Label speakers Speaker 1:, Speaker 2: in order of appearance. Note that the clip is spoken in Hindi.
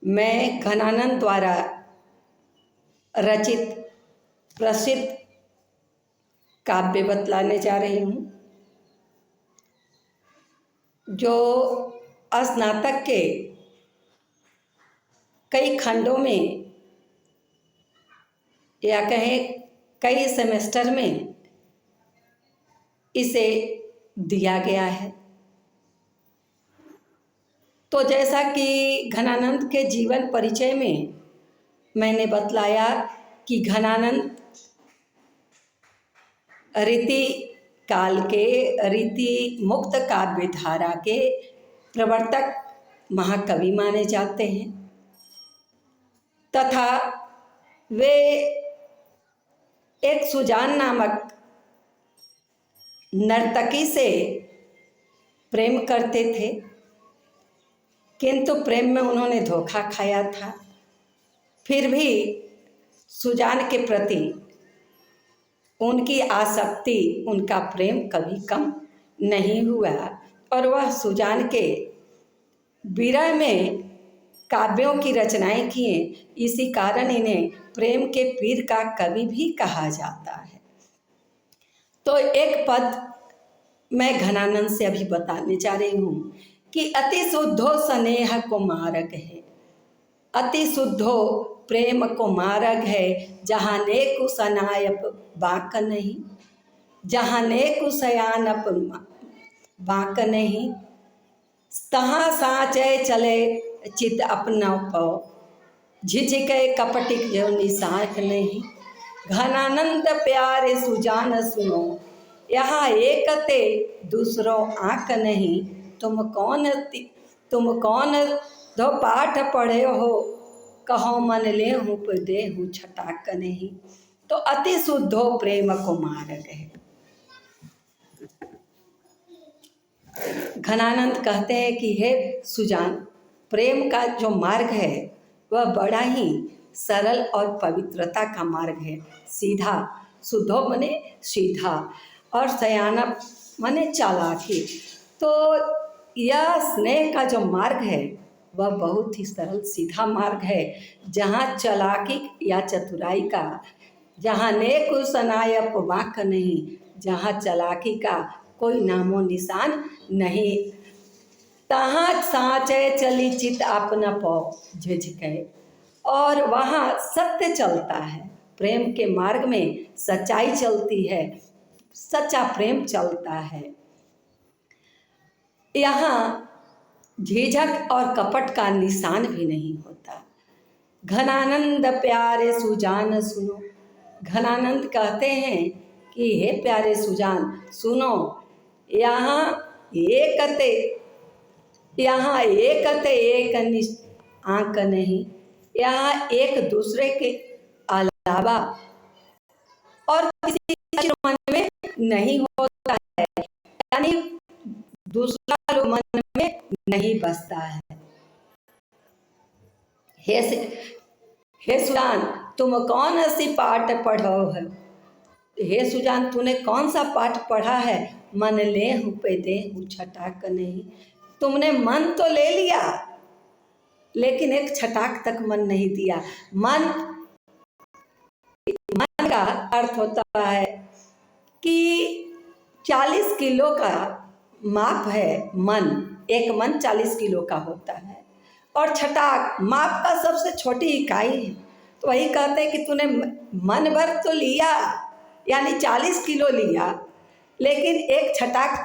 Speaker 1: मैं घनानंद द्वारा रचित प्रसिद्ध काव्य बतलाने जा रही हूँ, जो स्नातक के कई खंडों में या कहें कई सेमेस्टर में इसे दिया गया है। तो जैसा कि घनानंद के जीवन परिचय में मैंने बतलाया कि घनानंद रीति काल के रीति मुक्त काव्य धारा के प्रवर्तक महाकवि माने जाते हैं तथा वे एक सुजान नामक नर्तकी से प्रेम करते थे, किंतु प्रेम में उन्होंने धोखा खाया था। फिर भी सुजान के प्रति उनकी आसक्ति, उनका प्रेम कभी कम नहीं हुआ और वह सुजान के विरह में काव्यों की रचनाएं किए। इसी कारण इन्हें प्रेम के पीर का कवि भी कहा जाता है। तो एक पद मैं घनानंद से अभी बताने जा रही हूँ कि अति शुद्धो स्नेह को मार्ग है, अति शुद्धो प्रेम को मार्ग है, जहाँ नेकु सनायप बाक नहीं, जहाँ नेकु सयानप बाक नहीं, तहाँ साँचे चले चित अपना पौ, झिझके कपटिक जो निसाख नहीं। घनानंद प्यारे सुजान सुनो, यहाँ एक ते दूसरों आँख नहीं, तुम कौन दो पाठ पढ़े हो, कहो मन ले हूँ दे हूँ छटाक नहीं। तो अति शुद्धो प्रेम को मार्ग है। घनानंद कहते हैं कि हे सुजान, प्रेम का जो मार्ग है वह बड़ा ही सरल और पवित्रता का मार्ग है। सीधा, शुद्धो मने सीधा और सयाना मने चालाकी। तो यह स्नेह का जो मार्ग है वह बहुत ही सरल सीधा मार्ग है, जहाँ चालाकी या चतुराई का, जहाँ नेक सनायप वाक नहीं, जहाँ चालाकी का कोई नामो निशान नहीं, तहाँ साँचे चली चित अपना पौ झिझके। और वहाँ सत्य चलता है, प्रेम के मार्ग में सच्चाई चलती है, सच्चा प्रेम चलता है। यहाँ झिझक और कपट का निशान भी नहीं होता। घनानंद प्यारे सुजान सुनो, घनानंद कहते हैं कि हे प्यारे सुजान सुनो, यहाँ एक आँख नहीं, यहाँ एक दूसरे के अलावा और किसी मन में नहीं होता है, यानी दूसरा लोग मन में नहीं बसता है। हे सुजान, तुम कौन सी पाठ पढ़ो है? हे सुजान, तूने कौन सा पाठ पढ़ा है? मन ले हूँ पे दे हूँ छटाक नहीं। तुमने मन तो ले लिया, लेकिन एक छटाक तक मन नहीं दिया। मन का अर्थ होता है कि 40 किलो का माप है मन, एक मन 40 किलो का होता है और छटाक माप का सबसे छोटी इकाई है। तो वही कहते हैं कि तूने मन भर तो लिया, यानी 40 किलो लिया, लेकिन एक छटाक